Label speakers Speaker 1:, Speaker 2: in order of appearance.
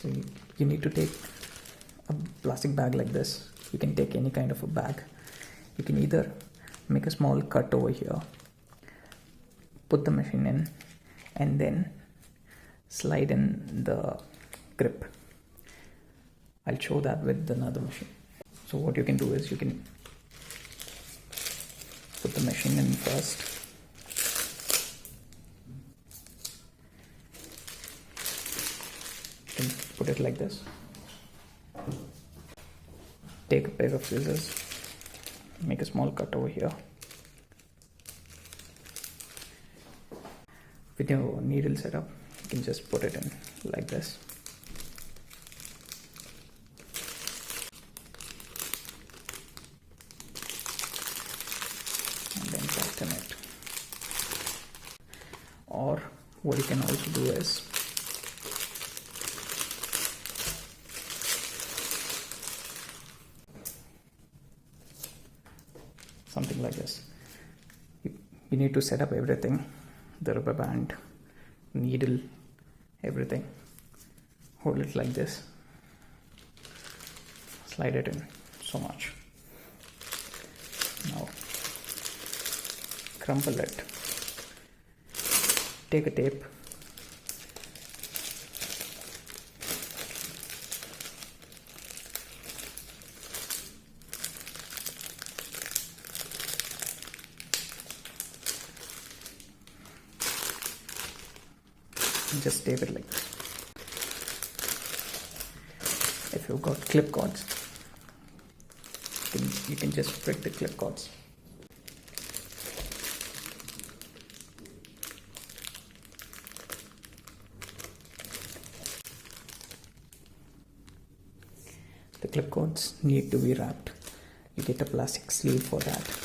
Speaker 1: So you need to take a plastic bag like this. You can take any kind of a bag. You can either make a small cut over here, put the machine in, and then slide in the grip. I'll show that with another machine. So what you can do is you can put the machine in first. You can put it like this. Take a pair of scissors, make a small cut over here. With your needle setup, you can just put it in like this. And then tighten it. Or what you can also do is something like this. You need to set up everything, the rubber band, needle, everything. Hold it like this, slide it in so much. Now crumple it, take a tape, and just tape it like this. If you've got clip cords, you can just prick the clip cords. The clip cords need to be wrapped. You get a plastic sleeve for that.